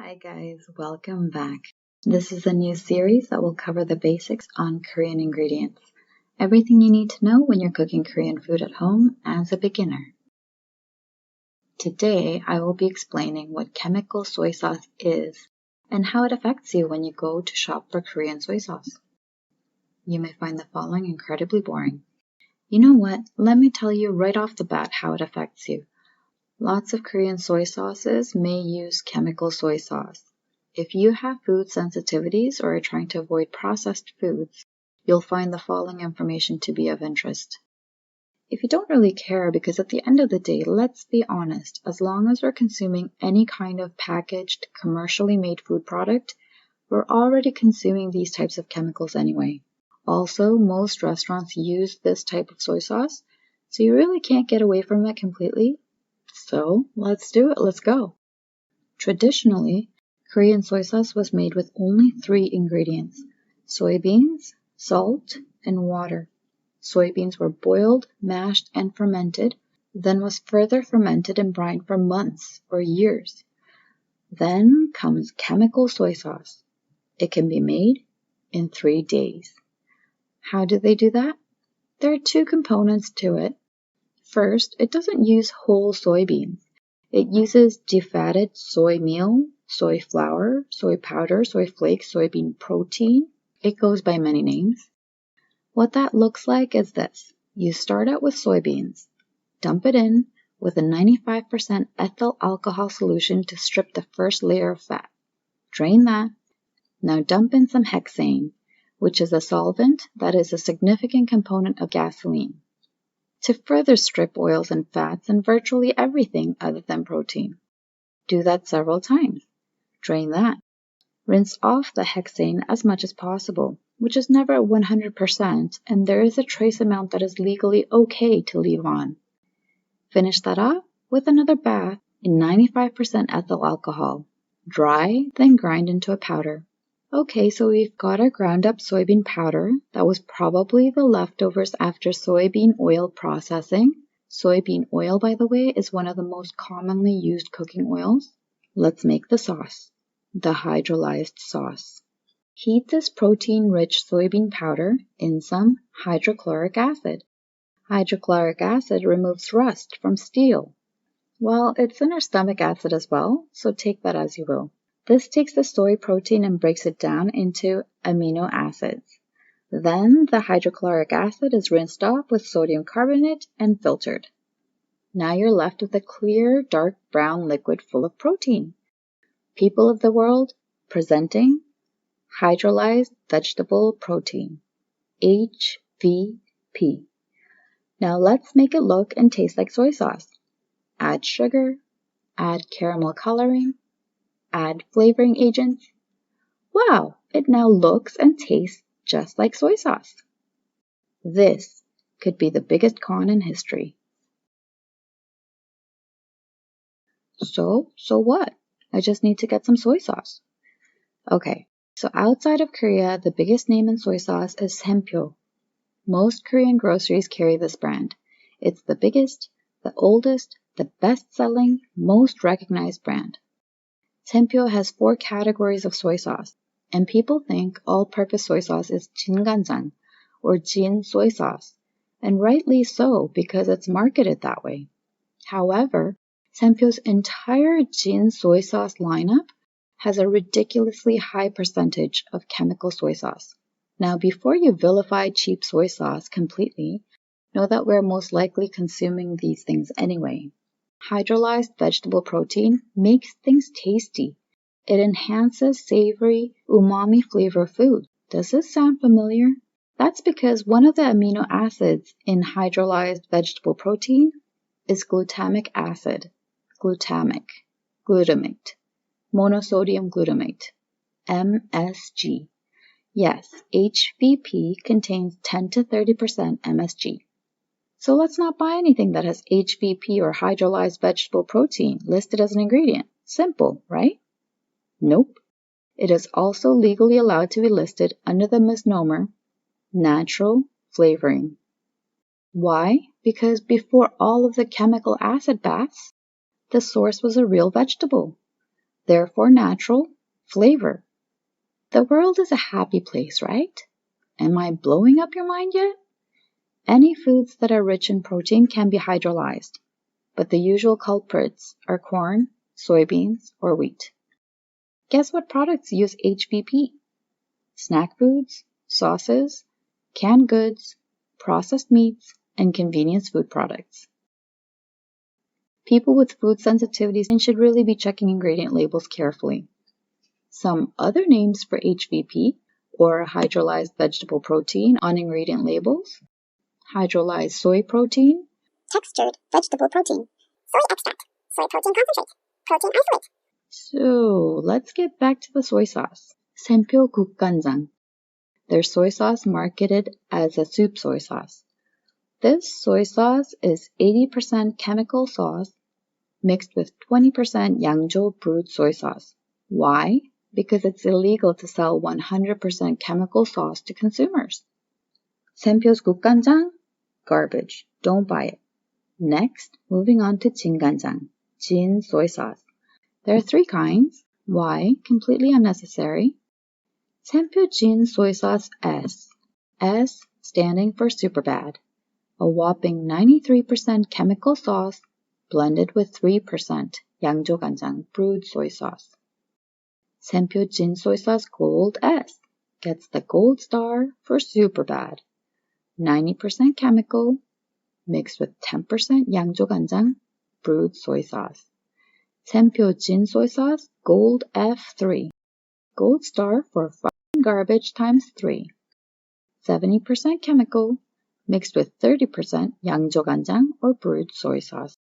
Hi guys, welcome back. This is a new series that will cover the basics on Korean ingredients. Everything you need to know when you're cooking Korean food at home as a beginner. Today I will be explaining what chemical soy sauce is and how it affects you when you go to shop for Korean soy sauce. You may find the following incredibly boring. You know what? Let me tell you right off the bat how it affects you. Lots of Korean soy sauces may use chemical soy sauce. If you have food sensitivities or are trying to avoid processed foods, you'll find the following information to be of interest. If you don't really care, because at the end of the day, let's be honest, as long as we're consuming any kind of packaged, commercially made food product, we're already consuming these types of chemicals anyway. Also, most restaurants use this type of soy sauce, so you really can't get away from it completely. So let's do it, let's go. Traditionally, Korean soy sauce was made with only 3 ingredients: soybeans, salt, and water. Soybeans were boiled, mashed, and fermented, then was further fermented and brined for months or years. Then comes chemical soy sauce. It can be made in 3 days. How do they do that? There are 2 components to it. First, it doesn't use whole soybeans. It uses defatted soy meal, soy flour, soy powder, soy flakes, soybean protein. It goes by many names. What that looks like is this. You start out with soybeans. Dump it in with a 95% ethyl alcohol solution to strip the first layer of fat. Drain that. Now dump in some hexane, which is a solvent that is a significant component of gasoline, to further strip oils and fats and virtually everything other than protein. Do that several times. Drain that. Rinse off the hexane as much as possible, which is never 100%, and there is a trace amount that is legally okay to leave on. Finish that off with another bath in 95% ethyl alcohol. Dry, then grind into a powder. Okay, so we've got our ground up soybean powder. That was probably the leftovers after soybean oil processing. Soybean oil, by the way, is one of the most commonly used cooking oils. Let's make the sauce, the hydrolyzed sauce. Heat this protein-rich soybean powder in some hydrochloric acid. Hydrochloric acid removes rust from steel. Well, it's in our stomach acid as well, so take that as you will. This takes the soy protein and breaks it down into amino acids. Then the hydrochloric acid is rinsed off with sodium carbonate and filtered. Now you're left with a clear, dark brown liquid full of protein. People of the world, presenting hydrolyzed vegetable protein, HVP. Now let's make it look and taste like soy sauce. Add sugar, add caramel coloring, add flavoring agents. Wow, it now looks and tastes just like soy sauce. This could be the biggest con in history. So what? I just need to get some soy sauce. Okay, so outside of Korea, the biggest name in soy sauce is Sempio. Most Korean groceries carry this brand. It's the biggest, the oldest, the best-selling, most recognized brand. Sempio has 4 categories of soy sauce, and people think all-purpose soy sauce is jinganjang, or Jin soy sauce, and rightly so because it's marketed that way. However, Sempio's entire Jin soy sauce lineup has a ridiculously high percentage of chemical soy sauce. Now, before you vilify cheap soy sauce completely, know that we're most likely consuming these things anyway. Hydrolyzed vegetable protein makes things tasty. It enhances savory, umami flavor food. Does this sound familiar? That's because one of the amino acids in hydrolyzed vegetable protein is glutamic acid, glutamate, monosodium glutamate, MSG. Yes, HVP contains 10 to 30% MSG. So let's not buy anything that has HVP or hydrolyzed vegetable protein listed as an ingredient. Simple, right? Nope. It is also legally allowed to be listed under the misnomer natural flavoring. Why? Because before all of the chemical acid baths, the source was a real vegetable. therefore natural, flavor. The world is a happy place, right? Am I blowing up your mind yet? Any foods that are rich in protein can be hydrolyzed, but the usual culprits are corn, soybeans, or wheat. Guess what products use HVP? Snack foods, sauces, canned goods, processed meats, and convenience food products. People with food sensitivities should really be checking ingredient labels carefully. Some other names for HVP, or hydrolyzed vegetable protein, on ingredient labels: hydrolyzed soy protein, textured vegetable protein, soy extract, soy protein concentrate, protein isolate. So let's get back to the soy sauce. Sempio 국간장. Their soy sauce marketed as a soup soy sauce. This soy sauce is 80% chemical sauce mixed with 20% Yangzhou brewed soy sauce. Why? Because it's illegal to sell 100% chemical sauce to consumers. Sempio's 국간장? Garbage. Don't buy it. Next, moving on to 진간장, Jin soy sauce. There are 3 kinds. Why? Completely unnecessary. Sempio Jin soy sauce S. S standing for super bad. A whopping 93% chemical sauce blended with 3% Yangzhou 간장 brewed soy sauce. Sempio Jin soy sauce Gold S gets the gold star for super bad. 90% chemical mixed with 10% Yangzhou 간장 brewed soy sauce. Sempio Jin soy sauce Gold F3. Gold star for fucking garbage times 3. 70% chemical mixed with 30% Yangzhou 간장 or brewed soy sauce.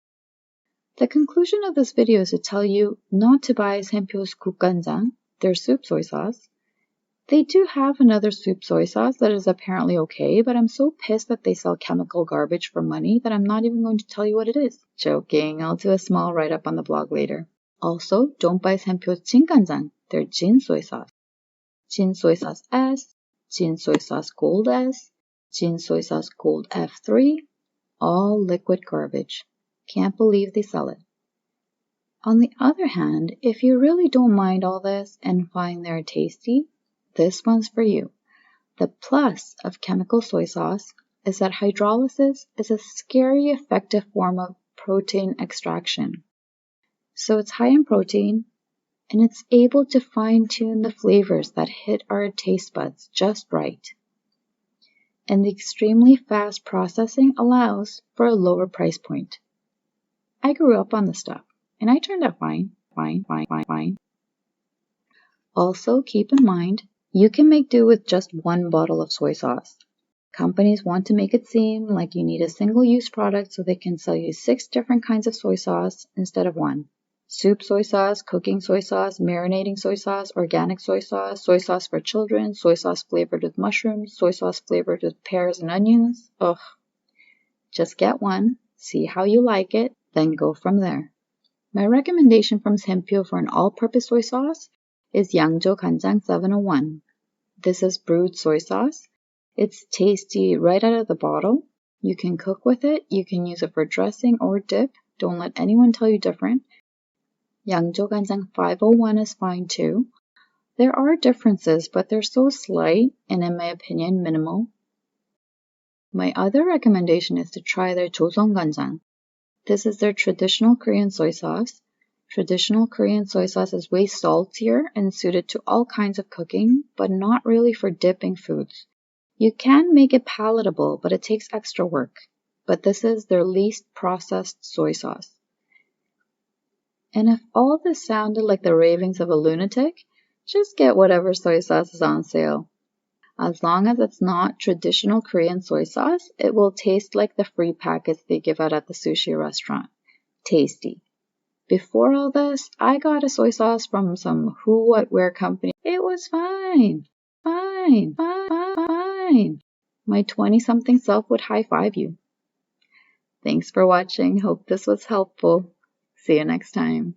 The conclusion of this video is to tell you not to buy Sempio's 국간장, their soup soy sauce. They do have another soup soy sauce that is apparently okay, but I'm so pissed that they sell chemical garbage for money that I'm not even going to tell you what it is. Joking, I'll do a small write-up on the blog later. Also, don't buy Sempio's 진간장, their Jin soy sauce. Jin soy sauce S, Jin soy sauce Gold S, Jin soy sauce Gold F3, all liquid garbage. Can't believe they sell it. On the other hand, if you really don't mind all this and find they're tasty, this one's for you. The plus of chemical soy sauce is that hydrolysis is a scary effective form of protein extraction. So it's high in protein, and it's able to fine-tune the flavors that hit our taste buds just right. And the extremely fast processing allows for a lower price point. I grew up on this stuff, and I turned out fine. Also, keep in mind, you can make do with just 1 bottle of soy sauce. Companies want to make it seem like you need a single-use product so they can sell you 6 different kinds of soy sauce instead of 1. Soup soy sauce, cooking soy sauce, marinating soy sauce, organic soy sauce for children, soy sauce flavored with mushrooms, soy sauce flavored with pears and onions. Ugh. Just get one, see how you like it, then go from there. My recommendation from Sempio for an all-purpose soy sauce is Yangzhou 간장 701. This is brewed soy sauce. It's tasty right out of the bottle. You can cook with it. You can use it for dressing or dip. Don't let anyone tell you different. Yangzhou 간장 501 is fine too. There are differences, but they're so slight and, in my opinion, minimal. My other recommendation is to try their 조선 간장. This is their traditional Korean soy sauce. Traditional Korean soy sauce is way saltier and suited to all kinds of cooking, but not really for dipping foods. You can make it palatable, but it takes extra work. But this is their least processed soy sauce. And if all this sounded like the ravings of a lunatic, just get whatever soy sauce is on sale. As long as it's not traditional Korean soy sauce, it will taste like the free packets they give out at the sushi restaurant. Tasty. Before all this, I got a soy sauce from some who, what, where company. It was fine. Fine. My 20-something self would high-five you. Thanks for watching. Hope this was helpful. See you next time.